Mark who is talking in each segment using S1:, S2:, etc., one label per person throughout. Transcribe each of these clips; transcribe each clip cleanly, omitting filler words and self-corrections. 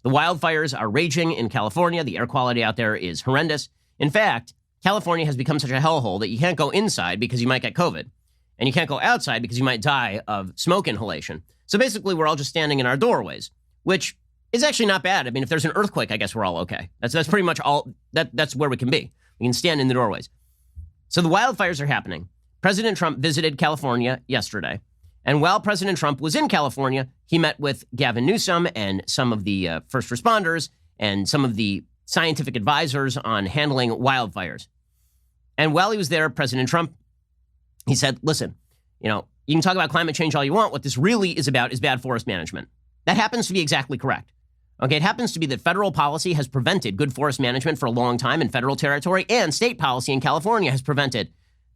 S1: The wildfires are raging in California. The air quality out there is horrendous. In fact, California has become such a hellhole that you can't go inside because you might get COVID. And you can't go outside because you might die of smoke inhalation. So basically, we're all just standing in our doorways, which is actually not bad. I mean, if there's an earthquake, I guess we're all okay. That's pretty much all, that's where we can be. We can stand in the doorways. So the wildfires are happening. President Trump visited California yesterday. And while President Trump was in California, he met with Gavin Newsom and some of the first responders and some of the scientific advisors on handling wildfires. And while he was there, President Trump, he said, listen, you can talk about climate change all you want. What this really is about is bad forest management. That happens to be exactly correct. Okay, it happens to be that federal policy has prevented good forest management for a long time in federal territory, and state policy in California has prevented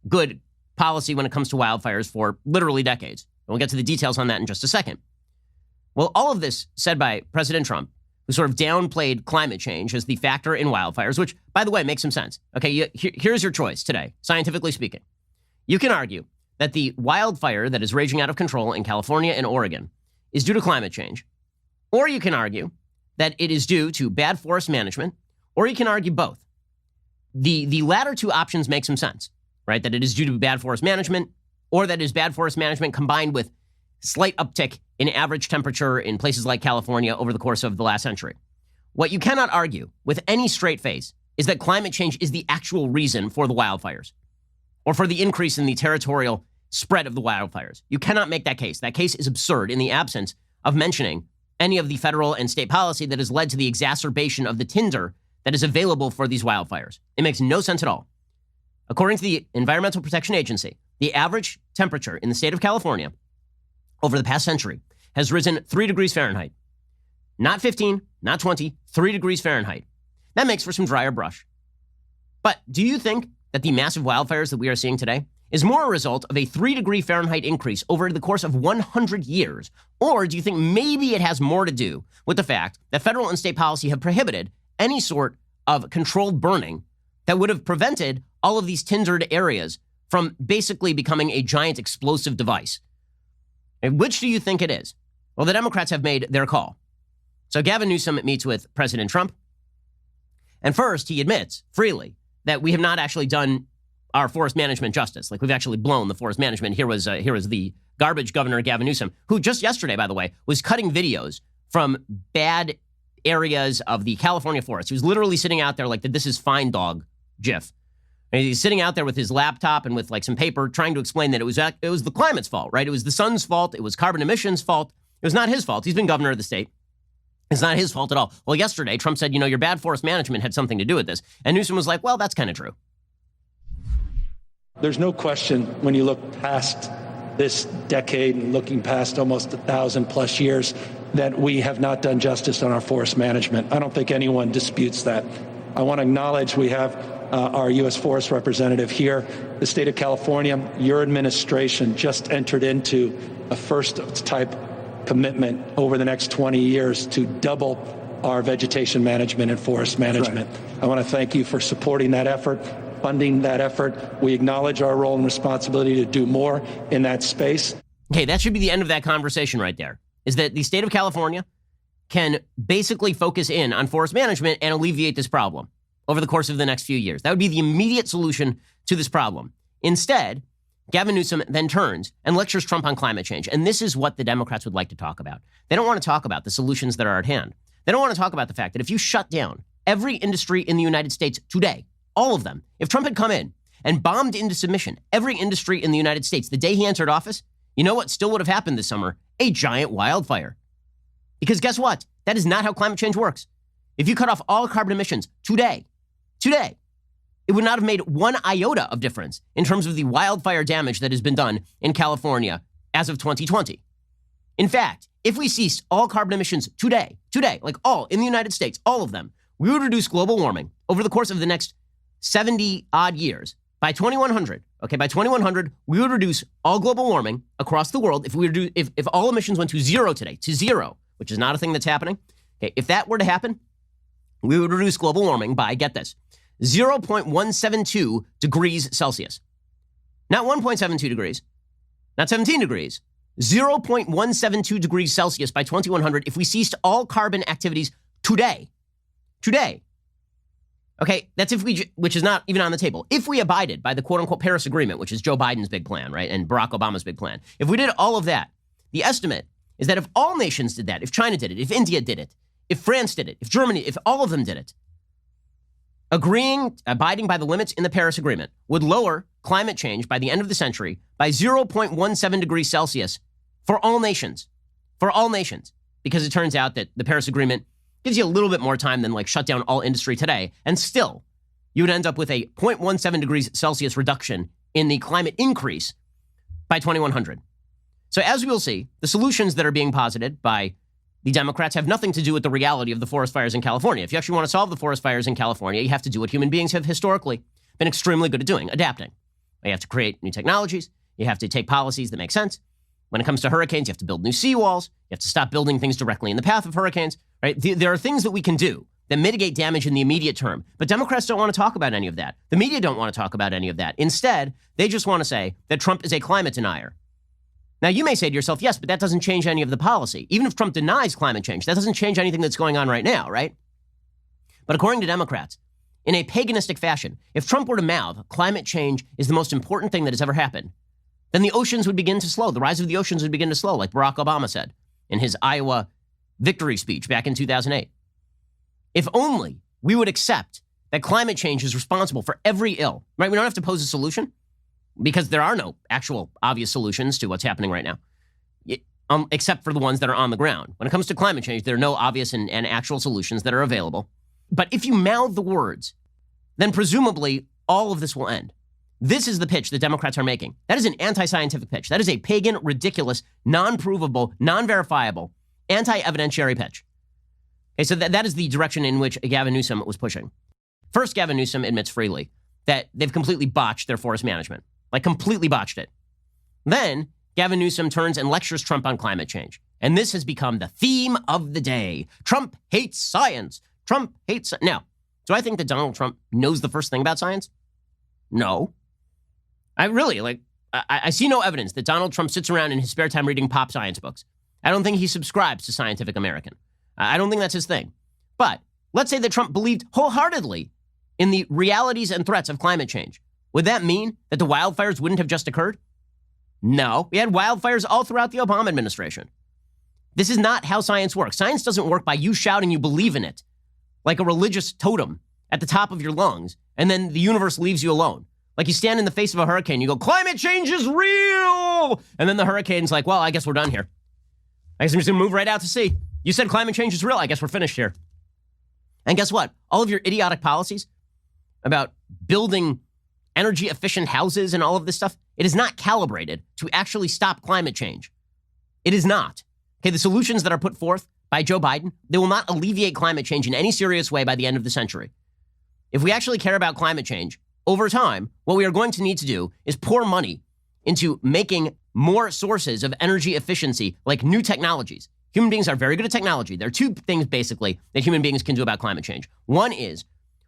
S1: good policy when it comes to wildfires for literally decades. And we'll get to the details on that in just a second. Well, all of this said by President Trump, who sort of downplayed climate change as the factor in wildfires, which, by the way, makes some sense. Okay, here's your choice today, scientifically speaking. You can argue that the wildfire that is raging out of control in California and Oregon is due to climate change, or you can argue that it is due to bad forest management, or you can argue both. The latter two options make some sense, right? That it is due to bad forest management, or that it is bad forest management combined with slight uptick in average temperature in places like California over the course of the last century. What you cannot argue with any straight face is that climate change is the actual reason for the wildfires or for the increase in the territorial spread of the wildfires. You cannot make that case. That case is absurd in the absence of mentioning any of the federal and state policy that has led to the exacerbation of the tinder that is available for these wildfires. It makes no sense at all. According to the Environmental Protection Agency, the average temperature in the state of California over the past century has risen 3 degrees Fahrenheit. Not 15, not 20, 3 degrees Fahrenheit. That makes for some drier brush. But do you think that the massive wildfires that we are seeing today is more a result of a 3-degree Fahrenheit increase over the course of 100 years? Or do you think maybe it has more to do with the fact that federal and state policy have prohibited any sort of controlled burning that would have prevented all of these tindered areas from basically becoming a giant explosive device? And which do you think it is? Well, the Democrats have made their call. So Gavin Newsom meets with President Trump. And first, he admits freely that we have not actually done our forest management justice. Like, we've actually blown the forest management. Here was the garbage governor, Gavin Newsom, who just yesterday, by the way, was cutting videos from bad areas of the California forest. He was literally sitting out there like the "this is fine dog" gif. And he's sitting out there with his laptop and with like some paper trying to explain that it was the climate's fault, right? It was the sun's fault. It was carbon emissions' fault. It was not his fault. He's been governor of the state. It's not his fault at all. Well, yesterday, Trump said, your bad forest management had something to do with this. And Newsom was like, well, that's kind of true.
S2: There's no question when you look past this decade and looking past almost 1,000+ years that we have not done justice on our forest management. I don't think anyone disputes that. I want to acknowledge we have our U.S. Forest Representative here. The state of California, your administration just entered into a first-type commitment over the next 20 years to double our vegetation management and forest management. Right. I want to thank you for supporting that effort, funding that effort. We acknowledge our role and responsibility to do more in that space.
S1: Okay, that should be the end of that conversation right there, is that the state of California can basically focus in on forest management and alleviate this problem over the course of the next few years. That would be the immediate solution to this problem. Instead, Gavin Newsom then turns and lectures Trump on climate change. And this is what the Democrats would like to talk about. They don't want to talk about the solutions that are at hand. They don't want to talk about the fact that if you shut down every industry in the United States today, all of them, if Trump had come in and bombed into submission every industry in the United States the day he entered office, you know what still would have happened this summer? A giant wildfire. Because guess what? That is not how climate change works. If you cut off all carbon emissions today, it would not have made one iota of difference in terms of the wildfire damage that has been done in California as of 2020. In fact, if we ceased all carbon emissions today, like all in the United States, all of them, we would reduce global warming over the course of the next 70 odd years. By 2100, by 2100, we would reduce all global warming across the world if all emissions went to zero today, which is not a thing that's happening. Okay, if that were to happen, we would reduce global warming by, get this, 0.172 degrees Celsius. Not 1.72 degrees, not 17 degrees, 0.172 degrees Celsius by 2100 if we ceased all carbon activities today. Today. Okay, that's if we, which is not even on the table. If we abided by the quote-unquote Paris Agreement, which is Joe Biden's big plan, right, and Barack Obama's big plan, if we did all of that, the estimate is that if all nations did that, if China did it, if India did it, if France did it, if Germany, if all of them did it, abiding by the limits in the Paris Agreement would lower climate change by the end of the century by 0.17 degrees Celsius for all nations. For all nations. Because it turns out that the Paris Agreement gives you a little bit more time than like shut down all industry today. And still, you would end up with a 0.17 degrees Celsius reduction in the climate increase by 2100. So as we will see, the solutions that are being posited by the Democrats have nothing to do with the reality of the forest fires in California. If you actually want to solve the forest fires in California, you have to do what human beings have historically been extremely good at doing, adapting. You have to create new technologies. You have to take policies that make sense. When it comes to hurricanes, you have to build new seawalls. You have to stop building things directly in the path of hurricanes, right? There are things that we can do that mitigate damage in the immediate term. But Democrats don't want to talk about any of that. The media don't want to talk about any of that. Instead, they just want to say that Trump is a climate denier. Now, you may say to yourself, yes, but that doesn't change any of the policy. Even if Trump denies climate change, that doesn't change anything that's going on right now, right? But according to Democrats, in a paganistic fashion, if Trump were to mouth climate change is the most important thing that has ever happened, then the oceans would begin to slow. The rise of the oceans would begin to slow, like Barack Obama said in his Iowa victory speech back in 2008. If only we would accept that climate change is responsible for every ill, right? We don't have to pose a solution because there are no actual obvious solutions to what's happening right now, except for the ones that are on the ground. When it comes to climate change, there are no obvious and actual solutions that are available. But if you mouth the words, then presumably all of this will end. This is the pitch that Democrats are making. That is an anti-scientific pitch. That is a pagan, ridiculous, non-provable, non-verifiable, anti-evidentiary pitch. Okay, so that is the direction in which Gavin Newsom was pushing. First, Gavin Newsom admits freely that they've completely botched their forest management, like completely botched it. Then, Gavin Newsom turns and lectures Trump on climate change. And this has become the theme of the day. Trump hates science. Trump hates... Now, do I think that Donald Trump knows the first thing about science? No. I see no evidence that Donald Trump sits around in his spare time reading pop science books. I don't think he subscribes to Scientific American. I don't think that's his thing. But let's say that Trump believed wholeheartedly in the realities and threats of climate change. Would that mean that the wildfires wouldn't have just occurred? No. We had wildfires all throughout the Obama administration. This is not how science works. Science doesn't work by you shouting you believe in it like a religious totem at the top of your lungs, and then the universe leaves you alone. Like you stand in the face of a hurricane, you go, climate change is real! And then the hurricane's like, well, I guess we're done here. I guess I'm just gonna move right out to sea. You said climate change is real. I guess we're finished here. And guess what? All of your idiotic policies about building energy efficient houses and all of this stuff, it is not calibrated to actually stop climate change. It is not. Okay, the solutions that are put forth by Joe Biden, they will not alleviate climate change in any serious way by the end of the century. If we actually care about climate change, over time, what we are going to need to do is pour money into making more sources of energy efficiency, like new technologies. Human beings are very good at technology. There are two things, basically, that human beings can do about climate change. One is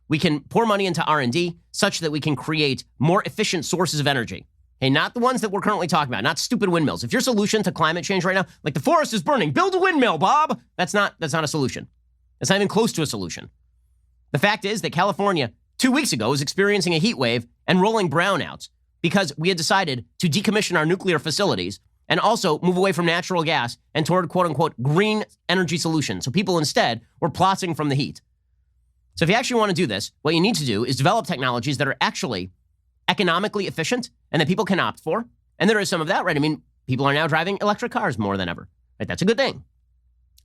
S1: we can pour money into R&D such that we can create more efficient sources of energy. Okay, not the ones that we're currently talking about, not stupid windmills. If your solution to climate change right now, like the forest is burning, build a windmill, Bob. That's not a solution. That's not even close to a solution. The fact is that California 2 weeks ago was experiencing a heat wave and rolling brownouts because we had decided to decommission our nuclear facilities and also move away from natural gas and toward quote unquote green energy solutions. So people instead were plotting from the heat. So if you actually want to do this, what you need to do is develop technologies that are actually economically efficient and that people can opt for. And there is some of that, right? I mean, people are now driving electric cars more than ever, right? That's a good thing.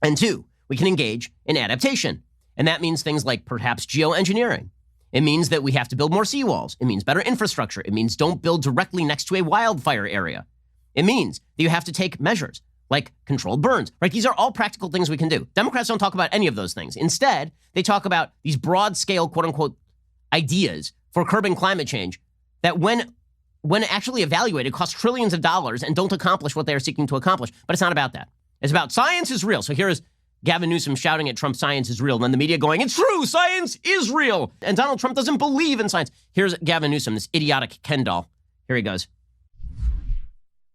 S1: And two, we can engage in adaptation. And that means things like perhaps geoengineering. It means that we have to build more seawalls. It means better infrastructure. It means don't build directly next to a wildfire area. It means that you have to take measures like controlled burns, right? These are all practical things we can do. Democrats don't talk about any of those things. Instead, they talk about these broad scale, quote unquote, ideas for curbing climate change that when actually evaluated cost trillions of dollars and don't accomplish what they are seeking to accomplish. But it's not about that. It's about science is real. So here is Gavin Newsom shouting at Trump, science is real. And then the media going, it's true, science is real. And Donald Trump doesn't believe in science. Here's Gavin Newsom, this idiotic Ken doll. Here he goes.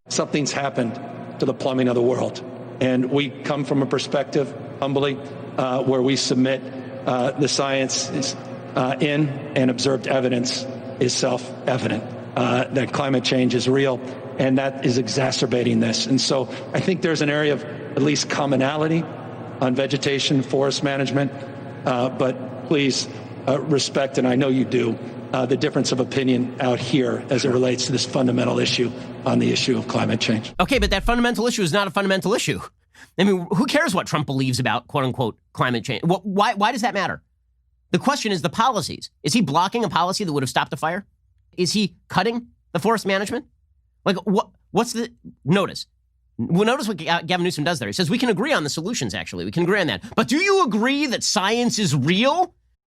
S2: Something's happened to the plumbing of the world. And we come from a perspective, humbly, where we submit the science in and observed evidence is self-evident that climate change is real, and that is exacerbating this. And so I think there's an area of at least commonality on vegetation, forest management, but please respect, and I know you do, the difference of opinion out here as it relates to this fundamental issue on the issue of climate change.
S1: Okay, but that fundamental issue is not a fundamental issue. I mean, who cares what Trump believes about, quote unquote, climate change? Why does that matter? The question is the policies. Is he blocking a policy that would have stopped the fire? Is he cutting the forest management? Like, what's the notice? Well, notice what Gavin Newsom does there. He says, we can agree on the solutions, actually. We can agree on that. But do you agree that science is real?